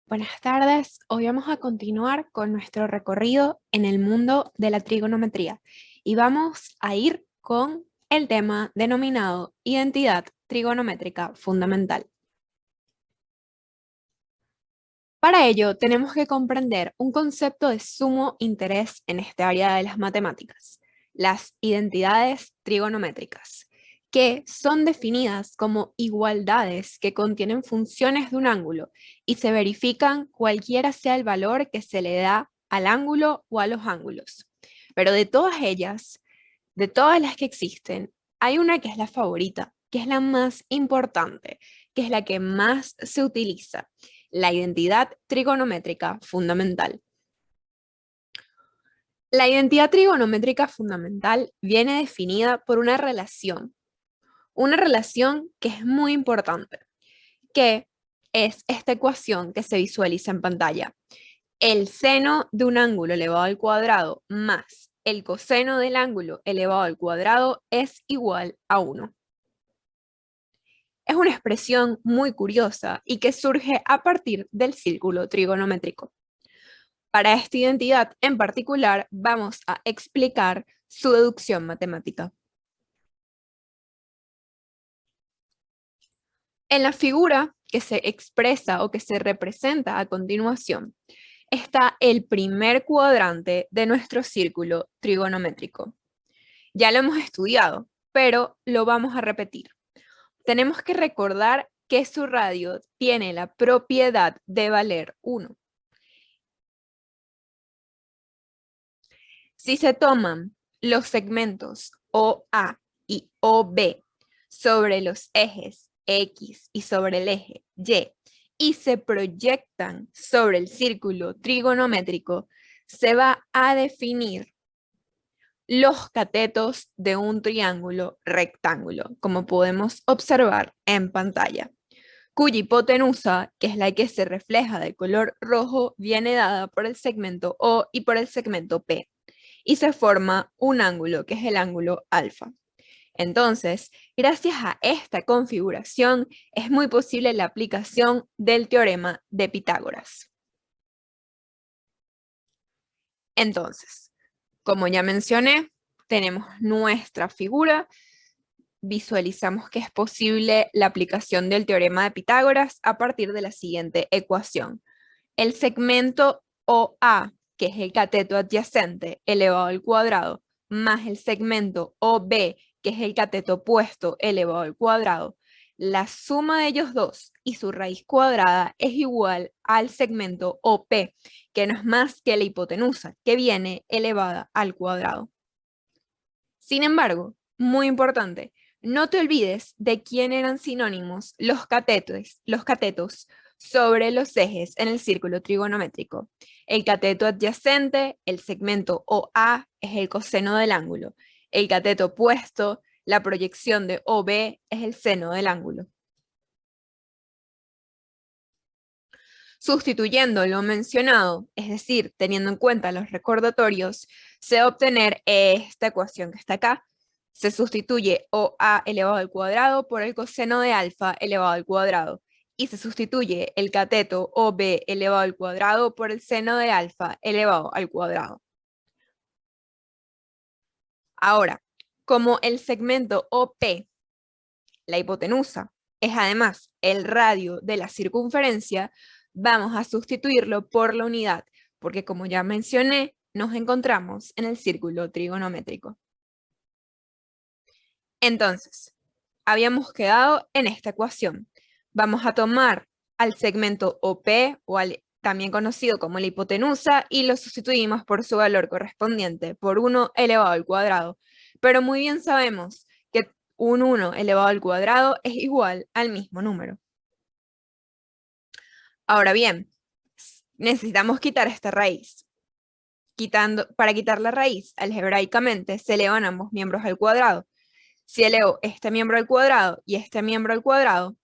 Buenas tardes, hoy vamos a continuar con nuestro recorrido en el mundo de la trigonometría y vamos a ir con el tema denominado identidad trigonométrica fundamental. Para ello tenemos que comprender un concepto de sumo interés en este área de las matemáticas, las identidades trigonométricas, que son definidas como igualdades que contienen funciones de un ángulo y se verifican cualquiera sea el valor que se le da al ángulo o a los ángulos. Pero de todas ellas, de todas las que existen, hay una que es la favorita, que es la más importante, que es la que más se utiliza, la identidad trigonométrica fundamental. La identidad trigonométrica fundamental viene definida por una relación que es muy importante, que es esta ecuación que se visualiza en pantalla. El seno de un ángulo elevado al cuadrado más el coseno del ángulo elevado al cuadrado es igual a 1. Es una expresión muy curiosa y que surge a partir del círculo trigonométrico. Para esta identidad en particular vamos a explicar su deducción matemática. En la figura que se expresa o que se representa a continuación está el primer cuadrante de nuestro círculo trigonométrico. Ya lo hemos estudiado, pero lo vamos a repetir. Tenemos que recordar que su radio tiene la propiedad de valer 1. Si se toman los segmentos OA y OB sobre los ejes X y sobre el eje Y se proyectan sobre el círculo trigonométrico, se va a definir los catetos de un triángulo rectángulo, como podemos observar en pantalla, cuya hipotenusa, que es la que se refleja de color rojo, viene dada por el segmento O y por el segmento P, y se forma un ángulo, que es el ángulo alfa. Entonces, gracias a esta configuración, es muy posible la aplicación del teorema de Pitágoras. Entonces, como ya mencioné, tenemos nuestra figura, visualizamos que es posible la aplicación del teorema de Pitágoras a partir de la siguiente ecuación. El segmento OA, que es el cateto adyacente elevado al cuadrado, más el segmento OB, que es el cateto opuesto elevado al cuadrado, la suma de ellos dos y su raíz cuadrada es igual al segmento OP, que no es más que la hipotenusa, que viene elevada al cuadrado. Sin embargo, muy importante, no te olvides de quién eran sinónimos los catetos sobre los ejes en el círculo trigonométrico. El cateto adyacente, el segmento OA, es el coseno del ángulo. El cateto opuesto, la proyección de OB, es el seno del ángulo. Sustituyendo lo mencionado, es decir, teniendo en cuenta los recordatorios, se va a obtener esta ecuación que está acá. Se sustituye OA elevado al cuadrado por el coseno de alfa elevado al cuadrado. Y se sustituye el cateto OB elevado al cuadrado por el seno de alfa elevado al cuadrado. Ahora, como el segmento OP, la hipotenusa, es además el radio de la circunferencia, vamos a sustituirlo por la unidad, porque como ya mencioné, nos encontramos en el círculo trigonométrico. Entonces, habíamos quedado en esta ecuación. Vamos a tomar al segmento OP, también conocido como la hipotenusa, y lo sustituimos por su valor correspondiente, por 1 elevado al cuadrado. Pero muy bien sabemos que un 1 elevado al cuadrado es igual al mismo número. Ahora bien, necesitamos quitar esta raíz. Para quitar la raíz, algebraicamente se elevan ambos miembros al cuadrado. Si elevo este miembro al cuadrado y este miembro al cuadrado,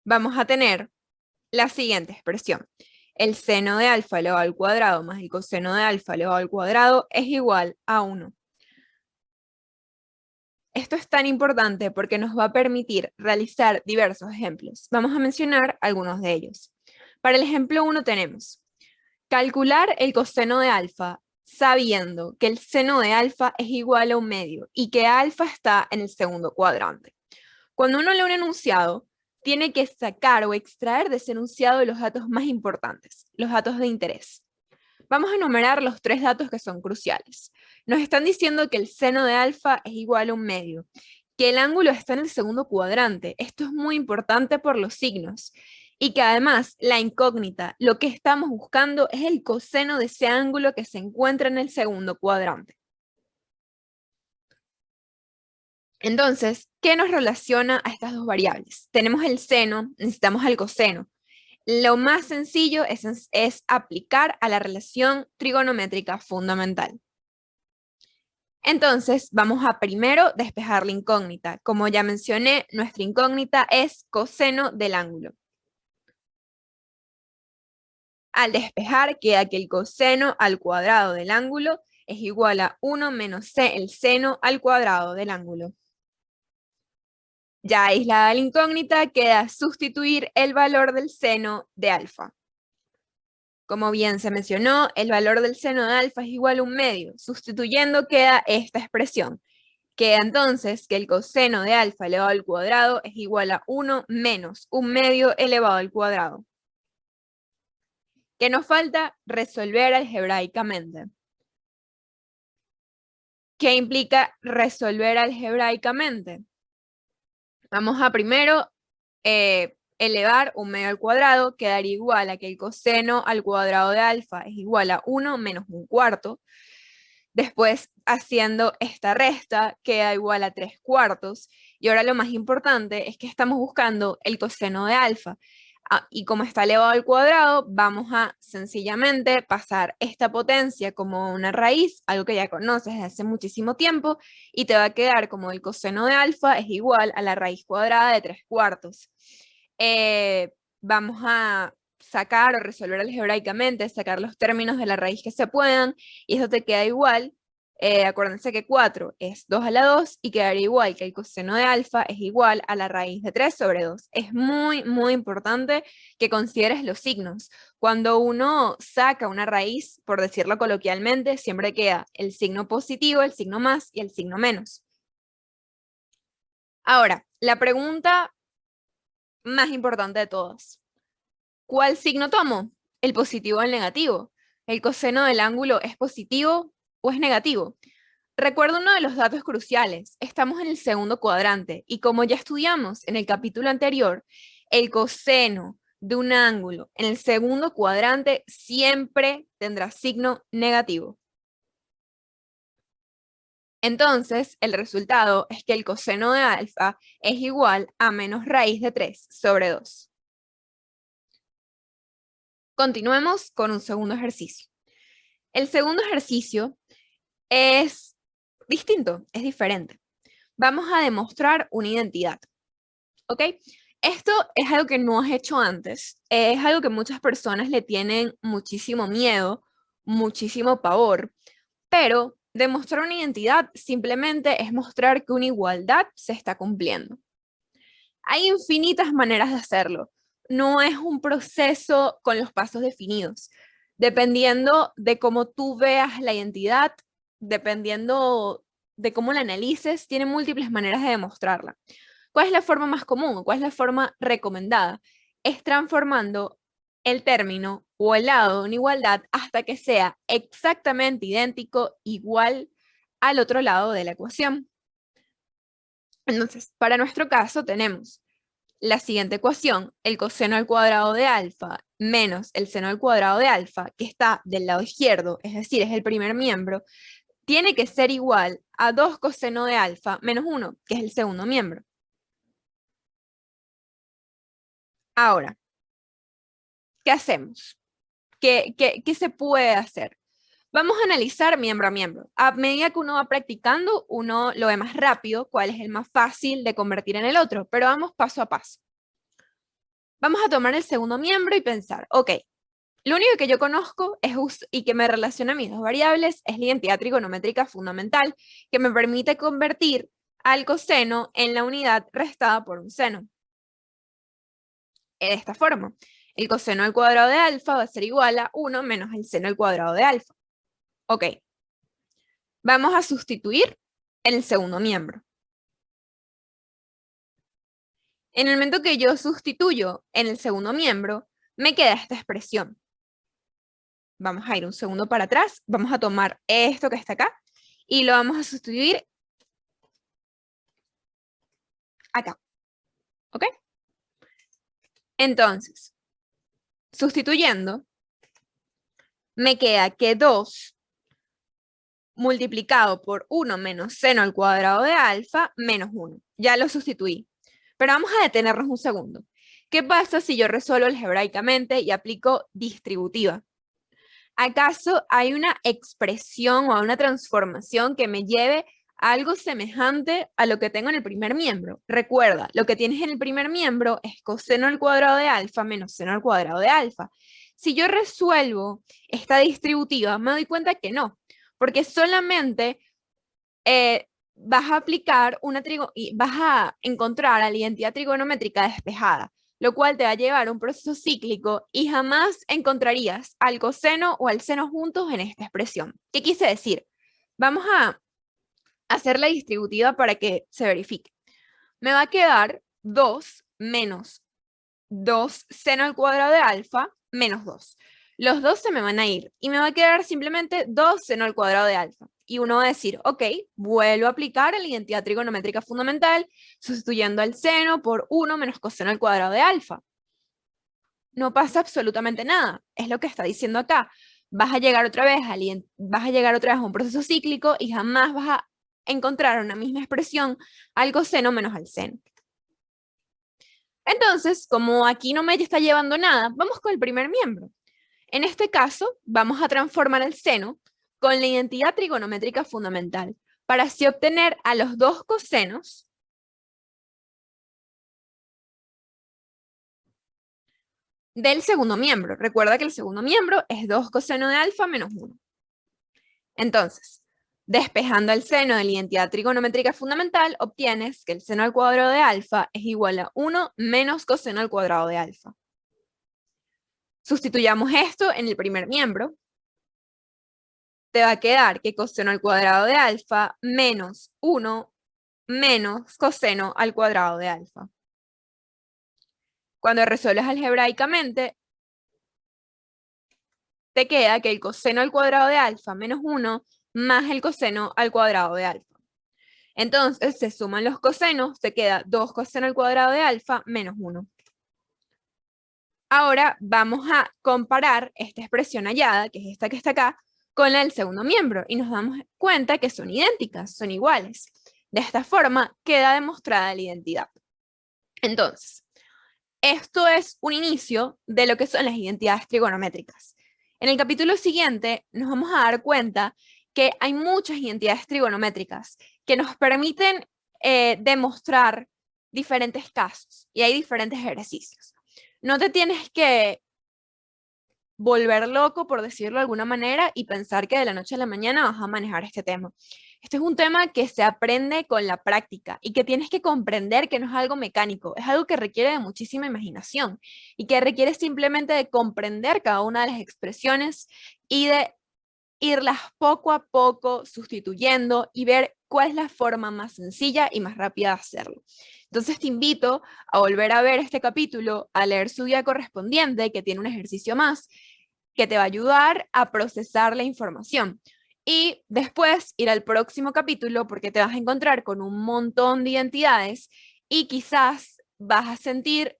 vamos a tener la siguiente expresión. El seno de alfa elevado al cuadrado más el coseno de alfa elevado al cuadrado es igual a 1. Esto es tan importante porque nos va a permitir realizar diversos ejemplos. Vamos a mencionar algunos de ellos. Para el ejemplo 1 tenemos calcular el coseno de alfa sabiendo que el seno de alfa es igual a 1/2 y que alfa está en el segundo cuadrante. Cuando uno lee un enunciado, tiene que sacar o extraer de ese enunciado los datos más importantes, los datos de interés. Vamos a enumerar los 3 datos que son cruciales. Nos están diciendo que el seno de alfa es igual a 1/2, que el ángulo está en el segundo cuadrante. Esto es muy importante por los signos. Y que además la incógnita, lo que estamos buscando es el coseno de ese ángulo que se encuentra en el segundo cuadrante. Entonces, ¿qué nos relaciona a estas dos variables? Tenemos el seno, necesitamos el coseno. Lo más sencillo es aplicar a la relación trigonométrica fundamental. Entonces, vamos a primero despejar la incógnita. Como ya mencioné, nuestra incógnita es coseno del ángulo. Al despejar, queda que el coseno al cuadrado del ángulo es igual a 1 menos el seno al cuadrado del ángulo. Ya aislada la incógnita, queda sustituir el valor del seno de alfa. Como bien se mencionó, el valor del seno de alfa es igual a 1/2. Sustituyendo queda esta expresión. Queda entonces que el coseno de alfa elevado al cuadrado es igual a 1 menos 1/2 elevado al cuadrado. ¿Qué nos falta? Resolver algebraicamente. ¿Qué implica resolver algebraicamente? Vamos a primero elevar 1/2 al cuadrado, quedaría igual a que el coseno al cuadrado de alfa es igual a 1 menos 1/4. Después, haciendo esta resta, queda igual a 3/4. Y ahora lo más importante es que estamos buscando el coseno de alfa. Y como está elevado al cuadrado, vamos a sencillamente pasar esta potencia como una raíz, algo que ya conoces desde hace muchísimo tiempo, y te va a quedar como el coseno de alfa es igual a la raíz cuadrada de 3/4. Vamos a sacar o resolver algebraicamente, sacar los términos de la raíz que se puedan, y eso te queda igual. Acuérdense que 4 es 2 a la 2 y quedaría igual que el coseno de alfa es igual a la raíz de 3 sobre 2. Es muy, muy importante que consideres los signos. Cuando uno saca una raíz, por decirlo coloquialmente, siempre queda el signo positivo, el signo más y el signo menos. Ahora, la pregunta más importante de todas. ¿Cuál signo tomo? ¿El positivo o el negativo? ¿El coseno del ángulo es positivo o es negativo? Recuerda uno de los datos cruciales. Estamos en el segundo cuadrante y como ya estudiamos en el capítulo anterior, el coseno de un ángulo en el segundo cuadrante siempre tendrá signo negativo. Entonces, el resultado es que el coseno de alfa es igual a menos raíz de 3 sobre 2. Continuemos con un segundo ejercicio. El segundo ejercicio es distinto, es diferente. Vamos a demostrar una identidad, ¿ok? Esto es algo que no has hecho antes, es algo que muchas personas le tienen muchísimo miedo, muchísimo pavor, pero demostrar una identidad simplemente es mostrar que una igualdad se está cumpliendo. Hay infinitas maneras de hacerlo, no es un proceso con los pasos definidos. Dependiendo de cómo tú veas la identidad, dependiendo de cómo la analices, tiene múltiples maneras de demostrarla. ¿Cuál es la forma más común? ¿Cuál es la forma recomendada? Es transformando el término o el lado de una igualdad hasta que sea exactamente idéntico, igual al otro lado de la ecuación. Entonces, para nuestro caso tenemos la siguiente ecuación, el coseno al cuadrado de alfa menos el seno al cuadrado de alfa, que está del lado izquierdo, es decir, es el primer miembro, tiene que ser igual a 2 coseno de alfa menos 1, que es el segundo miembro. Ahora, ¿qué hacemos? ¿Qué se puede hacer? Vamos a analizar miembro a miembro. A medida que uno va practicando, uno lo ve más rápido, cuál es el más fácil de convertir en el otro, pero vamos paso a paso. Vamos a tomar el segundo miembro y pensar, ok, lo único que yo conozco y que me relaciona a mis dos variables es la identidad trigonométrica fundamental, que me permite convertir al coseno en la unidad restada por un seno. De esta forma, el coseno al cuadrado de alfa va a ser igual a 1 menos el seno al cuadrado de alfa. Ok. Vamos a sustituir en el segundo miembro. En el momento que yo sustituyo en el segundo miembro, me queda esta expresión. Vamos a ir un segundo para atrás, vamos a tomar esto que está acá y lo vamos a sustituir acá. ¿Ok? Entonces, sustituyendo, me queda que 2 multiplicado por 1 menos seno al cuadrado de alfa menos 1. Ya lo sustituí. Pero vamos a detenernos un segundo. ¿Qué pasa si yo resuelvo algebraicamente y aplico distributiva? ¿Acaso hay una expresión o una transformación que me lleve a algo semejante a lo que tengo en el primer miembro? Recuerda, lo que tienes en el primer miembro es coseno al cuadrado de alfa menos seno al cuadrado de alfa. Si yo resuelvo esta distributiva, me doy cuenta que no, porque solamente vas a aplicar vas a encontrar a la identidad trigonométrica despejada, lo cual te va a llevar a un proceso cíclico y jamás encontrarías al coseno o al seno juntos en esta expresión. ¿Qué quise decir? Vamos a hacer la distributiva para que se verifique. Me va a quedar 2 menos 2 seno al cuadrado de alfa menos 2. Los dos se me van a ir y me va a quedar simplemente 2 seno al cuadrado de alfa. Y uno va a decir, ok, vuelvo a aplicar la identidad trigonométrica fundamental, sustituyendo al seno por 1 menos coseno al cuadrado de alfa. No pasa absolutamente nada, es lo que está diciendo acá. Vas a llegar otra vez a un proceso cíclico y jamás vas a encontrar una misma expresión al coseno menos al seno. Entonces, como aquí no me está llevando nada, vamos con el primer miembro. En este caso, vamos a transformar el seno con la identidad trigonométrica fundamental, para así obtener a los dos cosenos del segundo miembro. Recuerda que el segundo miembro es 2 coseno de alfa menos 1. Entonces, despejando el seno de la identidad trigonométrica fundamental, obtienes que el seno al cuadrado de alfa es igual a 1 menos coseno al cuadrado de alfa. Sustituyamos esto en el primer miembro. Te va a quedar que coseno al cuadrado de alfa menos 1 menos coseno al cuadrado de alfa. Cuando resuelves algebraicamente, te queda que el coseno al cuadrado de alfa menos 1 más el coseno al cuadrado de alfa. Entonces, se suman los cosenos, te queda 2 coseno al cuadrado de alfa menos 1. Ahora vamos a comparar esta expresión hallada, que es esta que está acá, con la del segundo miembro, y nos damos cuenta que son idénticas, son iguales. De esta forma queda demostrada la identidad. Entonces, esto es un inicio de lo que son las identidades trigonométricas. En el capítulo siguiente nos vamos a dar cuenta que hay muchas identidades trigonométricas que nos permiten demostrar diferentes casos y hay diferentes ejercicios. No te tienes que volver loco, por decirlo de alguna manera, y pensar que de la noche a la mañana vas a manejar este tema. Este es un tema que se aprende con la práctica y que tienes que comprender que no es algo mecánico, es algo que requiere de muchísima imaginación y que requiere simplemente de comprender cada una de las expresiones y de irlas poco a poco sustituyendo y ver cuál es la forma más sencilla y más rápida de hacerlo. Entonces te invito a volver a ver este capítulo, a leer su guía correspondiente, que tiene un ejercicio más, que te va a ayudar a procesar la información. Y después ir al próximo capítulo, porque te vas a encontrar con un montón de identidades y quizás vas a sentir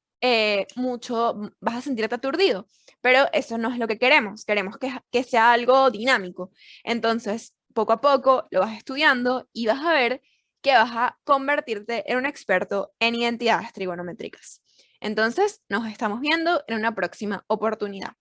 vas a sentirte aturdido, pero eso no es lo que queremos que sea algo dinámico. Entonces, poco a poco lo vas estudiando y vas a ver que vas a convertirte en un experto en identidades trigonométricas. Entonces, nos estamos viendo en una próxima oportunidad.